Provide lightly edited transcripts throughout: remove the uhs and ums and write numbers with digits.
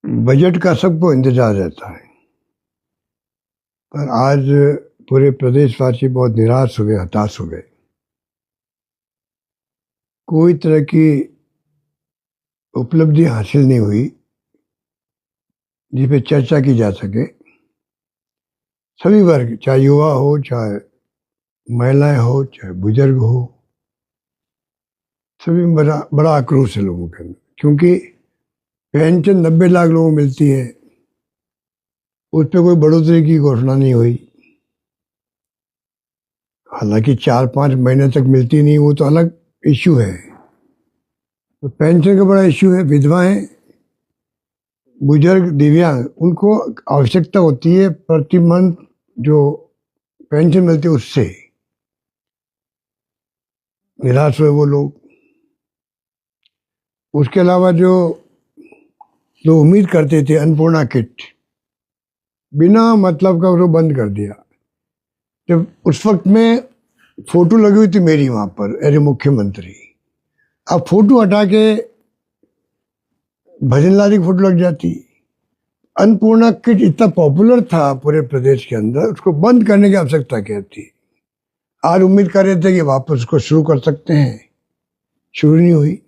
Budget का सबको इंतजार रहता है, पर आज पूरे प्रदेशवासी बहुत निराश हुए, हताश हुए। कोई तरह की उपलब्धि हासिल नहीं हुई जिस पे चर्चा की जा सके। सभी वर्ग, चाहे युवा हो, चाहे महिलाएं हो, चाहे बुजुर्ग हो, सभी में बड़ा बड़ा आक्रोश है लोगों के अंदर, क्योंकि पेंशन 90 लाख लोगों को मिलती है, उस पर कोई बढ़ोतरी की घोषणा नहीं हुई। हालांकि 4-5 महीने तक मिलती नहीं, वो तो अलग इश्यू है। तो पेंशन का बड़ा इश्यू है। विधवाएं, बुजुर्ग, दिव्यांग, उनको आवश्यकता होती है प्रति मंथ जो पेंशन मिलती है उससे। निराश हुए वो लोग। उसके अलावा जो लोग उम्मीद करते थे, अन्नपूर्णा किट बिना मतलब का उसको बंद कर दिया। जब उस वक्त में फोटो लगी हुई थी मेरी वहां पर एज मुख्यमंत्री, अब फोटो हटा के भजनलाल की फोटो लग जाती। अन्नपूर्णा किट इतना पॉपुलर था पूरे प्रदेश के अंदर, उसको बंद करने की आवश्यकता क्या थी। आज उम्मीद कर रहे थे कि वापस उसको शुरू कर सकते हैं, शुरू नहीं हुई।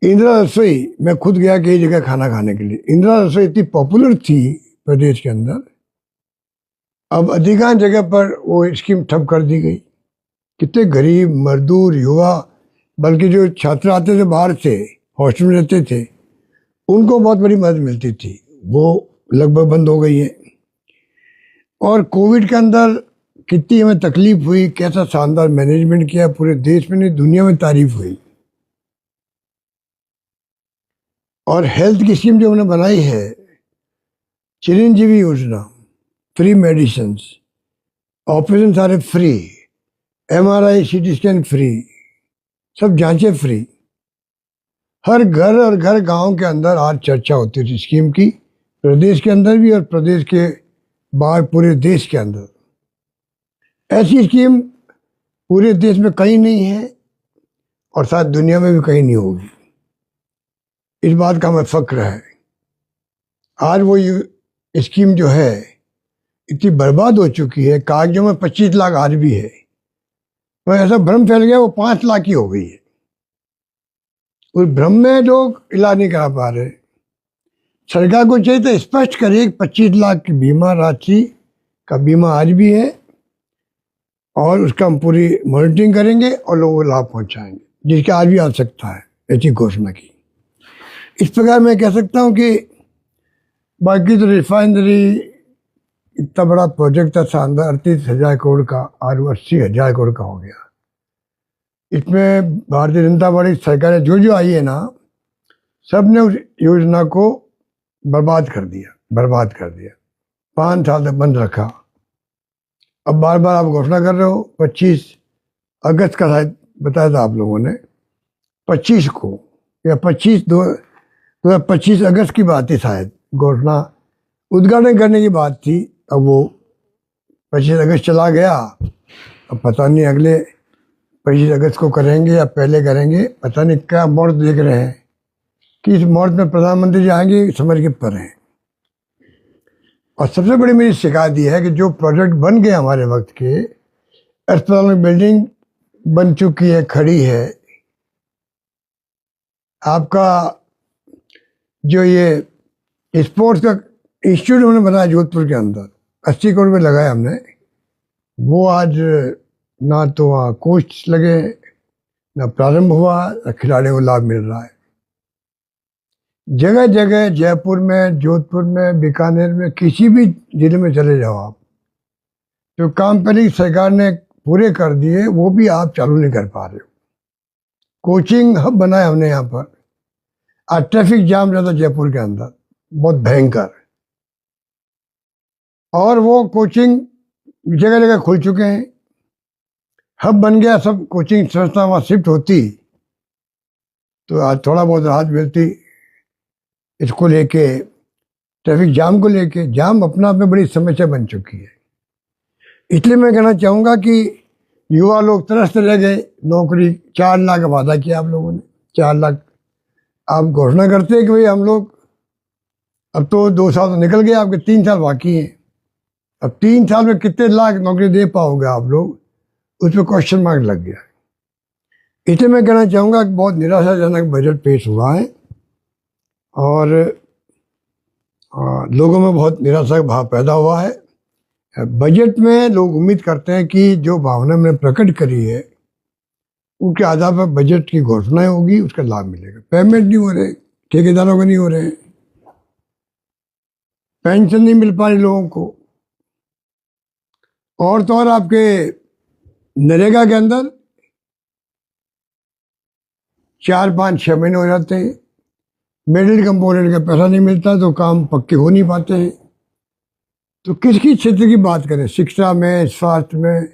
इंदिरा रसोई, मैं खुद गया कई जगह खाना खाने के लिए। इंदिरा रसोई इतनी पॉपुलर थी प्रदेश के अंदर, अब अधिकांश जगह पर वो स्कीम ठप कर दी गई। कितने गरीब, मजदूर, युवा, बल्कि जो छात्र आते थे बाहर से, हॉस्टल में रहते थे, उनको बहुत बड़ी मदद मिलती थी, वो लगभग बंद हो गई है। और कोविड के अंदर कितनी हमें तकलीफ हुई, कैसा शानदार मैनेजमेंट किया, पूरे देश में नहीं दुनिया में तारीफ हुई। और हेल्थ की स्कीम जो हमने बनाई है, चिरंजीवी योजना, फ्री मेडिसिन, ऑपरेशन सारे free, MRI CT scan free, सब जांचें फ्री। हर घर और घर गांव के अंदर आज चर्चा होती थी स्कीम की, प्रदेश के अंदर भी और प्रदेश के बाहर पूरे देश के अंदर। ऐसी स्कीम पूरे देश में कहीं नहीं है और शायद दुनिया में भी कहीं नहीं होगी। इस बात का हमें फक्र है। आज वो स्कीम जो है इतनी बर्बाद हो चुकी है, कागजों में 25 लाख आज भी है, तो ऐसा भ्रम फैल गया वो 5 लाख की हो गई है। उस भ्रम में लोग इलाज नहीं करा पा रहे। सरकार को चाहिए तो स्पष्ट करे 25 लाख की बीमा राशि का बीमा आज भी है और उसका हम पूरी मॉनिटरिंग करेंगे और लोगों को लाभ पहुंचाएंगे, जिसकी आज भी आवश्यकता है, ऐसी घोषणा की। इस प्रकार मैं कह सकता हूं कि बाकी तो रिफाइनरी इतना बड़ा प्रोजेक्ट था शानदार, 38,000 करोड़ का, आज 80,000 करोड़ का हो गया। इसमें भारतीय जनता पार्टी सरकारें जो जो आई है ना, सब ने उस योजना को बर्बाद कर दिया। 5 साल तक बंद रखा। अब बार बार आप घोषणा कर रहे हो, 25 अगस्त का शायद बताया था आप लोगों ने, 25 को या 25 अगस्त की बात थी शायद, घोषणा उद्घाटन करने की बात थी। अब वो 25 अगस्त चला गया, अब पता नहीं अगले 25 अगस्त को करेंगे या पहले करेंगे, पता नहीं क्या मुहूर्त देख रहे हैं कि इस मुहूर्त में प्रधानमंत्री जी आएंगे, समझ के पर हैं। और सबसे बड़ी मेरी शिकायत यह है कि जो प्रोजेक्ट बन गए हमारे वक्त के, अस्पताल में बिल्डिंग बन चुकी है, खड़ी है, आपका जो ये स्पोर्ट्स का इंस्टीट्यूट हमने बनाया जोधपुर के अंदर, 80 करोड़ में लगाया हमने, वो आज ना तो वहाँ कोच लगे, ना प्रारंभ हुआ, ना खिलाड़ियों को लाभ मिल रहा है। जगह जगह जयपुर में, जोधपुर में, बीकानेर में, किसी भी जिले में चले जाओ आप, जो काम पहले सरकार ने पूरे कर दिए वो भी आप चालू नहीं कर पा रहे हो। कोचिंग हब बनाया हमने यहाँ पर। आज ट्रैफिक जाम ज़्यादा जयपुर के अंदर, बहुत भयंकर, और वो कोचिंग जगह जगह खुल चुके हैं, हब बन गया, सब कोचिंग संस्था वहाँ शिफ्ट होती तो आज थोड़ा बहुत राहत मिलती। इसको लेके, ट्रैफिक जाम को लेके, जाम अपना आप में बड़ी समस्या बन चुकी है। इसलिए मैं कहना चाहूँगा कि युवा लोग तरसते रह गए। नौकरी 4 लाख का वादा किया आप लोगों ने, 4 लाख आप घोषणा करते हैं कि भाई हम लोग अब तो 2 साल तो निकल गए, आपके 3 साल बाकी हैं। अब 3 साल में कितने लाख नौकरी दे पाओगे आप लोग, उस पर क्वेश्चन मार्क लग गया। इसलिए मैं कहना चाहूँगा कि बहुत निराशाजनक बजट पेश हुआ है और लोगों में बहुत निराशा का भाव पैदा हुआ है। बजट में लोग उम्मीद करते हैं कि जो भावना मैंने प्रकट करी है उसके आधार पर बजट की घोषणा होगी, उसका लाभ मिलेगा। पेमेंट नहीं हो रहे, ठेकेदारों को नहीं हो रहे, पेंशन नहीं मिल पा रही लोगों को, और तो और आपके नरेगा के अंदर 4, 5, 6 महीने हो जाते हैं, मिडिल कंपोनेंट का पैसा नहीं मिलता तो काम पक्के हो नहीं पाते हैं। तो किसकी क्षेत्र की बात करें, शिक्षा में, स्वास्थ्य में,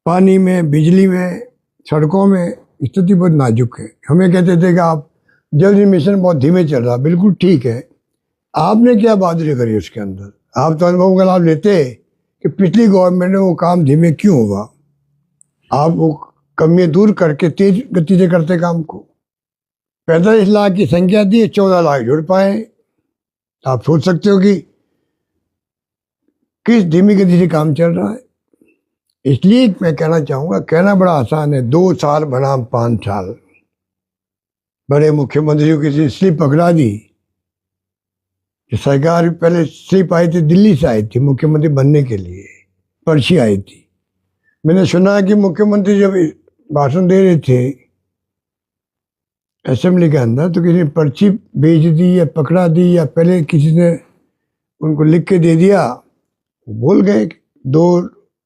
पानी में, बिजली में, सड़कों में स्थिति बहुत नाजुक है। हमें कहते थे कि आप जल मिशन बहुत धीमे चल रहा, बिल्कुल ठीक है। आपने क्या बहादुरी करी उसके अंदर? आप तो अनुभव का लाभ लेते कि पिछली गवर्नमेंट ने वो काम धीमे क्यों हुआ, आप वो कमियां दूर करके तेज गति से करते काम को। 45 लाख की संख्या दी, 14 लाख जुड़ पाए। आप सोच सकते हो कि किस धीमी गति से काम चल रहा है। इसलिए मैं कहना चाहूँगा, कहना बड़ा आसान है, 2 साल बनाम 5 साल। बड़े मुख्यमंत्रियों की स्लिप पकड़ा दी। सरकार पहले स्लिप आई थी, दिल्ली से आई थी मुख्यमंत्री बनने के लिए, पर्ची आई थी। मैंने सुना कि मुख्यमंत्री जब भाषण दे रहे थे असेंबली के अंदर तो किसी ने पर्ची भेज दी या पकड़ा दी या पहले किसी ने उनको लिख के दे दिया, बोल गए 2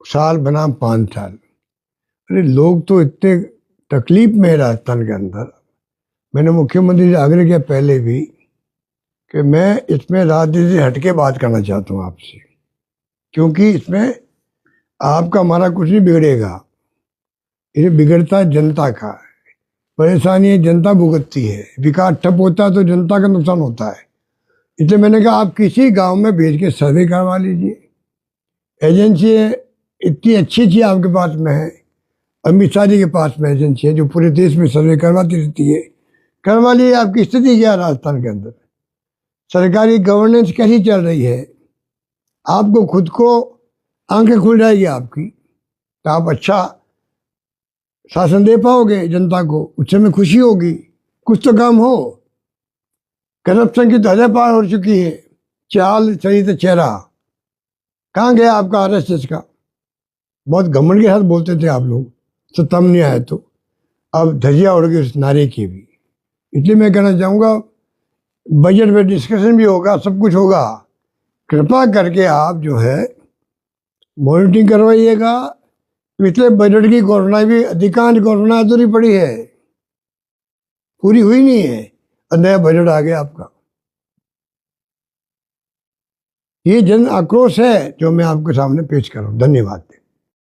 साल बनाम 5 साल। अरे लोग तो इतने तकलीफ में है राजस्थान के अंदर। मैंने मुख्यमंत्री से आग्रह किया पहले भी कि मैं इसमें राजनीति से हटके बात करना चाहता हूँ आपसे, क्योंकि इसमें आपका हमारा कुछ नहीं बिगड़ेगा, ये बिगड़ता जनता का। परेशानी जनता भुगतती है, विकास ठप होता है तो जनता का नुकसान होता है। इसलिए मैंने कहा आप किसी गांव में भेज के सर्वे करवा लीजिए। एजेंसी इतनी अच्छी आपके पास में है, अमित शाह जी के पास में एजेंसी है जो पूरे देश में सर्वे करवाती रहती है, करवा लिए। आपकी स्थिति क्या है राजस्थान के अंदर, सरकारी गवर्नेंस कैसी चल रही है, आपको खुद को आंखें खुल जाएगी आपकी, तो आप अच्छा शासन दे पाओगे जनता को, उससे में खुशी होगी, कुछ तो काम हो। करप्शन की तो हद पार हो चुकी है, चाल सही तो चेहरा। कहाँ गया आपका आरएसएस का? बहुत घमंड के साथ बोलते थे आप लोग, सत्ता में नहीं आए तो अब धजिया उड़ गई उस नारे की भी। इसलिए मैं कहना चाहूँगा बजट में डिस्कशन भी होगा, सब कुछ होगा, कृपा करके आप जो है मॉनिटरिंग करवाइएगा। पिछले बजट की घोषणा भी अधिकांश घोषणा अधूरी पड़ी है, पूरी हुई नहीं है, और नया बजट आ गया आपका। ये जन आक्रोश है जो मैं आपके सामने पेश कर रहा हूँ। धन्यवाद।